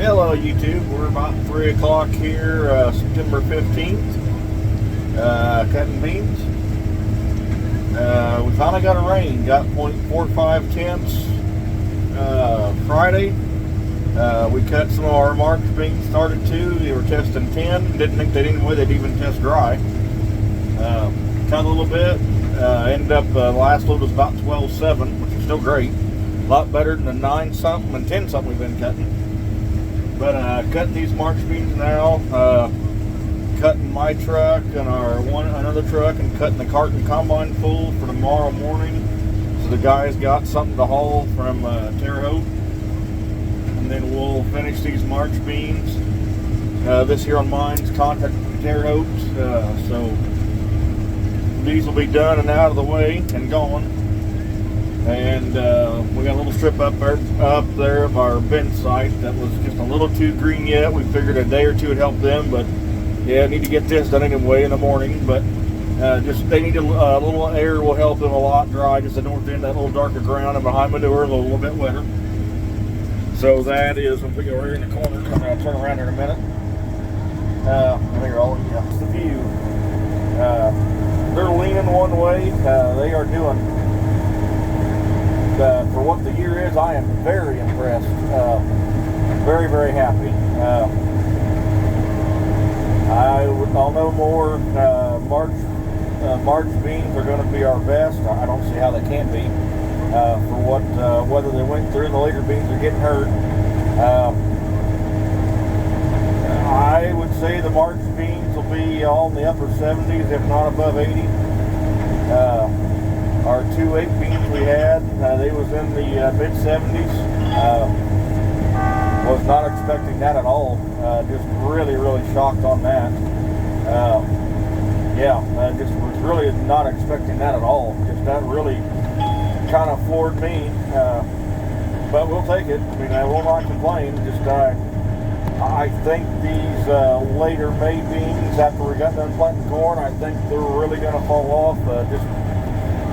Hello YouTube, we're about 3 o'clock here, September 15th, cutting beans. We finally got a rain, got 0.45 temps Friday. We cut some of our March beans, started to, they were testing 10, didn't think that anyway they'd even test dry. Cut a little bit, ended up, the last load was about 12.7, which is still great. A lot better than the 9 something and 10 something we've been cutting. But cutting these March beans now, cutting my truck and another truck, and cutting the cart and combine full for tomorrow morning. So the guys got something to haul from Terre Haute, and then we'll finish these March beans. This here on mine's contacted from Terre Haute, so these will be done and out of the way and gone. And we got a little strip up there of our bin site that was just a little too green yet. We figured a day or two would help them, but yeah, need to get this done anyway in the morning. But just they need a little air will help them a lot dry, just the north end, that little darker ground, and behind manure a little bit wetter. So that is, if we go right in the corner, I'll turn around here in a minute. There, it's the view. They're leaning one way. They are doing. For what the year is, I am very impressed. Very, very happy. I'll know more. March beans are going to be our best. I don't see how they can't be. For whether they went through and the later beans are getting hurt. I would say the March beans will be all in the upper 70s, if not above 80. Our 2.8 beans we had, they was in the mid-70s. Was not expecting that at all. Just really, really shocked on that. Just was really not expecting that at all. Just that really kind of floored me. But we'll take it. I mean, I will not complain. Just I think these later May beans, after we got done planting corn, I think they're really going to fall off.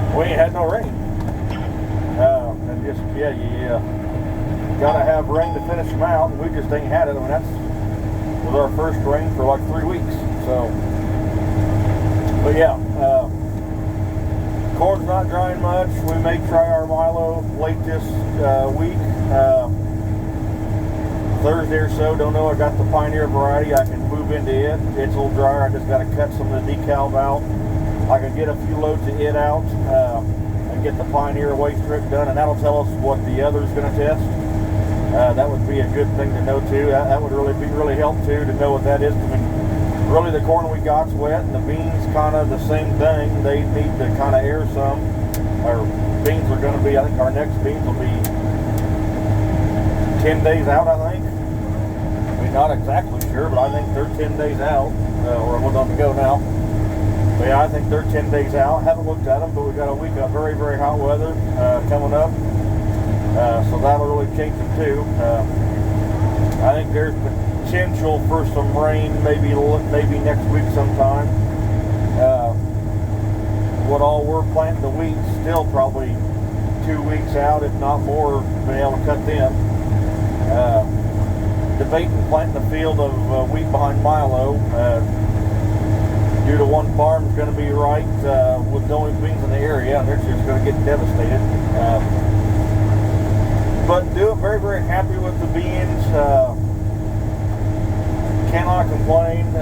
We ain't had no rain. And just, you gotta have rain to finish them out, and we just ain't had it. I mean, that was our first rain for like 3 weeks. So, but yeah, corn's not drying much. We may try our Milo late this week. Thursday or so, don't know. I got the Pioneer variety. I can move into it. It's a little drier. I just gotta cut some of the decals out. I can get a few loads of it out and get the Pioneer waste strip done, and that'll tell us what the other's going to test. That would be a good thing to know too. That would really help too, to know what that is. I mean, really the corn we got's wet, and the beans kind of the same thing. They need to kind of air some. Our beans are going to be, I think our next beans will be 10 days out, I think. I mean, not exactly sure, but I think they're 10 days out, or we're on the go now. But yeah, I think they're 10 days out. Haven't looked at them, but we've got a week of very, very hot weather coming up. So that'll really change them too. I think there's potential for some rain maybe next week sometime. What all we're planting the wheat, still probably 2 weeks out, if not more, being able to cut them. Debating planting the field of wheat behind Milo. Due to one farm is going to be right with the only beans in the area, and they're just going to get devastated. But very, very happy with the beans. Cannot complain.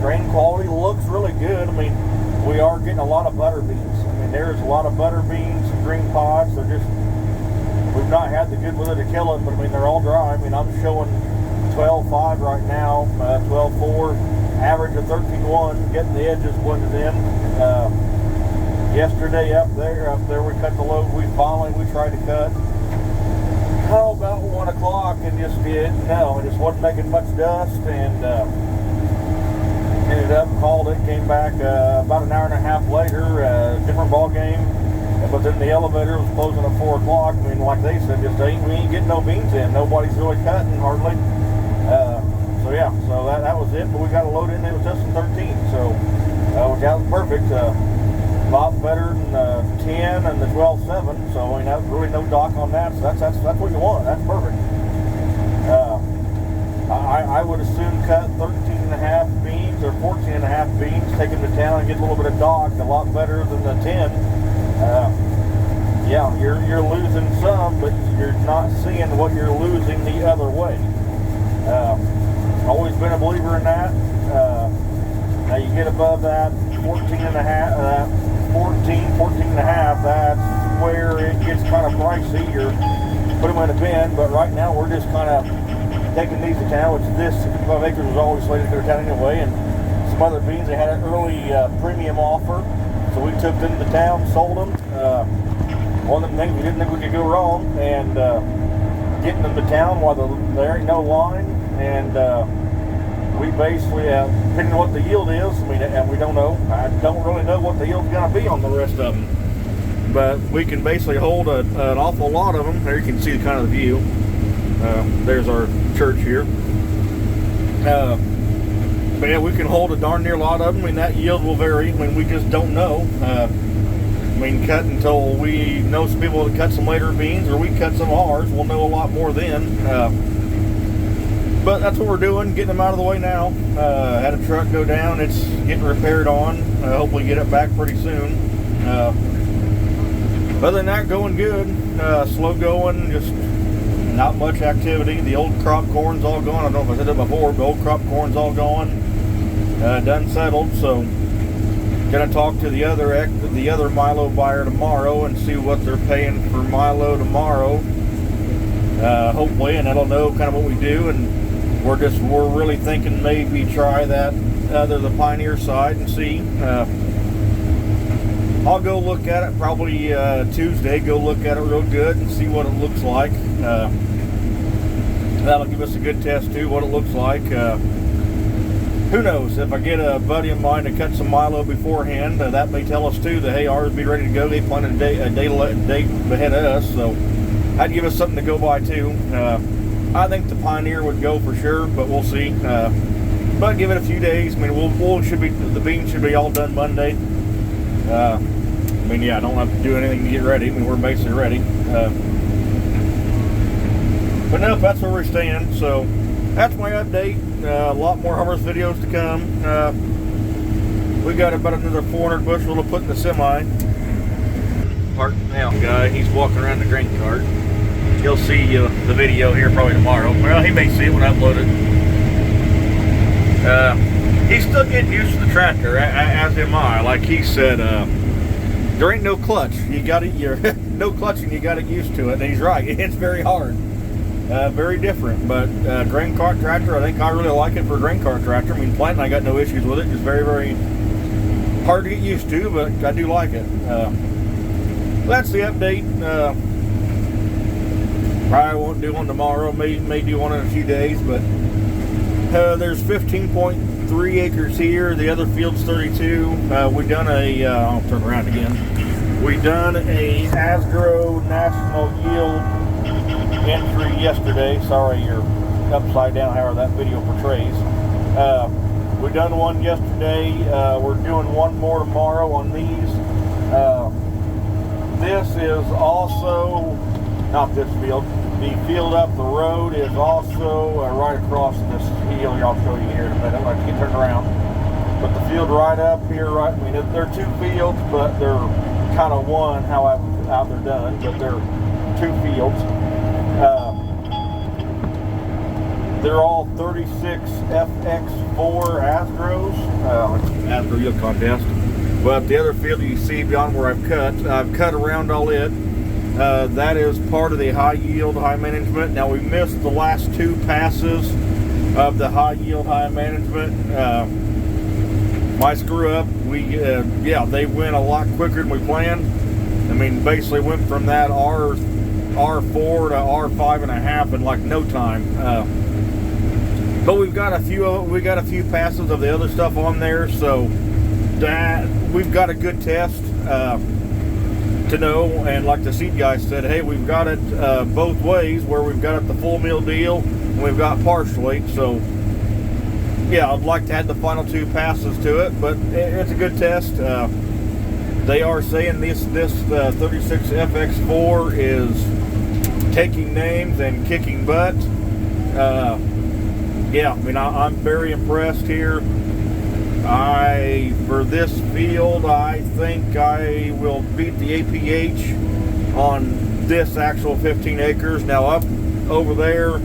Grain quality looks really good. I mean, we are getting a lot of butter beans. I mean, there's a lot of butter beans and green pods. They're just, we've not had the good weather to kill it, but I mean, they're all dry. I mean, I'm showing 12.5 right now, 12.4. Average of 13.1, getting the edges blended in. Yesterday up there we cut the load. We tried to cut about 1 o'clock, and it just wasn't making much dust, and ended up, called it, came back about an hour and a half later, different ball game. But then the elevator was closing at 4 o'clock. I mean, like they said, we ain't getting no beans in. Nobody's really cutting hardly. So that was it, but we got a load in there with testing 13, so that was perfect. A lot better than the 10 and the 12.7, so I mean, that's really no dock on that, so that's what you want. That's perfect. I would assume cut 13 and a half beans or 14 and a half beans, take them to town and get a little bit of docked, a lot better than the 10. Yeah, you're losing some, but you're not seeing what you're losing the other way. Always been a believer in that. Now you get above that 14 and a half, 14 and a half, that's where it gets kind of pricey. You're put them in a bin, but right now we're just kind of taking these to town, which this 55 acres was always slated to go to town anyway, and some other beans, they had an early premium offer, so we took them to town, sold them. One of them things we didn't think we could go wrong, and getting them to town while there ain't no line, and we basically, depending on what the yield is, I mean, and we don't know, I don't really know what the yield's going to be on the rest of them, but we can basically hold an awful lot of them. There you can see the kind of the view. There's our church here. But yeah, we can hold a darn near lot of them, and that yield will vary. I mean, we just don't know. I mean, cut until we know some people that cut some later beans, or we cut some of ours. We'll know a lot more then. But that's what we're doing, getting them out of the way now. Had a truck go down. It's getting repaired on. Hopefully get it back pretty soon. Other than that, going good. Slow going, just not much activity. The old crop corn's all gone. I don't know if I said it before, but old crop corn's all gone. Done settled, so gonna talk to the other Milo buyer tomorrow and see what they're paying for Milo tomorrow. Hopefully, and that'll know kind of what we do, and we're really thinking maybe try that the Pioneer side and see. I'll go look at it probably Tuesday, go look at it real good and see what it looks like. That'll give us a good test too, what it looks like. Who knows, if I get a buddy of mine to cut some Milo beforehand, that may tell us too that, hey, ours will be ready to go. They planted a day ahead of us, so that'd give us something to go by too. I think the Pioneer would go for sure, but we'll see. But give it a few days. I mean, the beans should be all done Monday. I mean, yeah, I don't have to do anything to get ready. I mean, we're basically ready. But nope, that's where we're staying. So that's my update. A lot more harvest videos to come. We got about another 400 bushel to put in the semi. Park now, guy. He's walking around the grain cart. He'll see the video here probably tomorrow. Well, he may see it when I upload it. He's still getting used to the tractor, as am I. Like he said, there ain't no clutch. You're no clutching. You got to get used to it. And he's right. It's very hard, very different. But grain cart tractor, I think I really like it for a grain cart tractor. I mean, planting, I got no issues with it. It's very, very hard to get used to, but I do like it. That's the update. Probably won't do one tomorrow. May do one in a few days, but there's 15.3 acres here. The other field's 32. We done I'll turn around again. We done a Asgrow National Yield entry yesterday. Sorry, you're upside down, however that video portrays. We done one yesterday. We're doing one more tomorrow on these. This is also, not this field, the field up the road is also right across this hill. I'll show you here in a minute. I'll have to get turned around. But the field right up here, right, I mean, they're two fields, but they're kind of one, how they're done, but they're two fields. They're all 36 FX4 Asgrows, Asgrow Yield Contest. But the other field you see beyond where I've cut around all it. That is part of the high yield, high management. Now we missed the last two passes of the high yield, high management. My screw up. They went a lot quicker than we planned. I mean, basically went from that R4 to R5.5 in like no time. But we've got a few passes of the other stuff on there, so that we've got a good test to know. And like the seed guy said, hey, we've got it both ways, where we've got it the full meal deal and we've got partially. So yeah, I'd like to add the final two passes to it, but it's a good test. They are saying this 36 FX4 is taking names and kicking butt. yeah, I mean, I'm very impressed here. For this field, I think I will beat the APH on this actual 15 acres. Now up over there,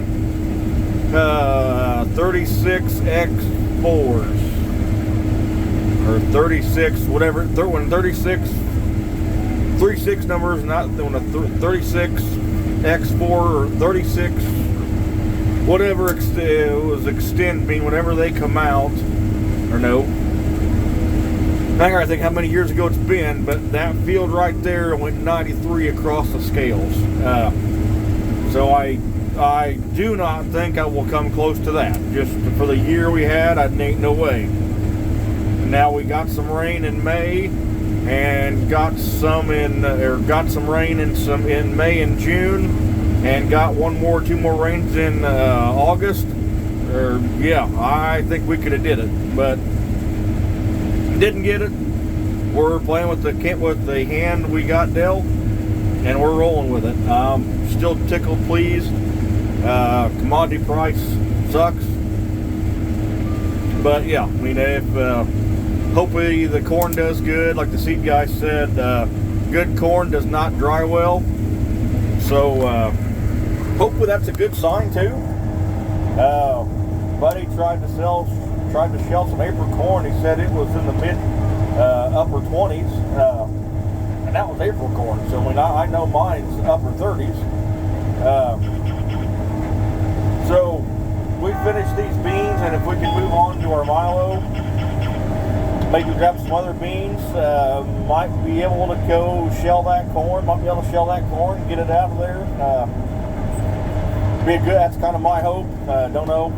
36 X4s or 36, whatever. When 36 numbers, not when a 36 X4 or 36, whatever it was extending, whenever they come out. Or no, I gotta think how many years ago it's been, but that field right there went 93 across the scales. So I do not think I will come close to that. Just for the year we had, I ain't no way. Now we got some rain in May, and got some rain in May and June, and got two more rains in August. Yeah, I think we could have did it, but didn't get it. We're playing with the hand we got dealt, and we're rolling with it. Still tickled, pleased. Commodity price sucks, but yeah, I mean, if hopefully the corn does good, like the seed guy said, good corn does not dry well. So hopefully that's a good sign too. Buddy tried to shell some April corn. He said it was in the mid upper 20s, and that was April corn. So I know mine's upper 30s. So we finished these beans, and if we can move on to our milo, maybe grab some other beans, might be able to go shell that corn. Might be able to shell that corn, get it out of there. That's kind of my hope. Don't know.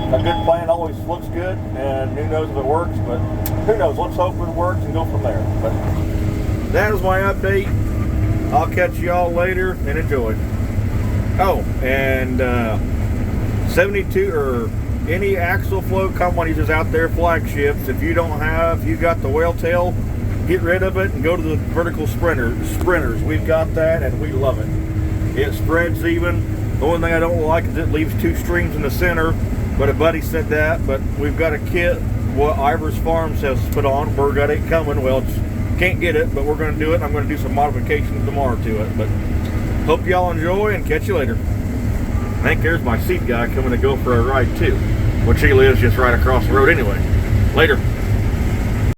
A good plan always looks good, and who knows if it works, but who knows? Let's hope it works and go from there. But that is my update. I'll catch y'all later, and enjoy. Oh, and 72 or any axle flow combine users out there, flagships, if you got the whale tail, get rid of it and go to the vertical sprinters. We've got that, and we love it. It spreads even. The only thing I don't like is it leaves two streams in the center, but a buddy said that. But we've got a kit what Ivers Farms has put on. We're got it coming. Well, can't get it, but we're going to do it. I'm going to do some modifications tomorrow to it. But hope y'all enjoy, and catch you later. I think there's my seat guy coming to go for a ride too, which he lives just right across the road anyway. Later.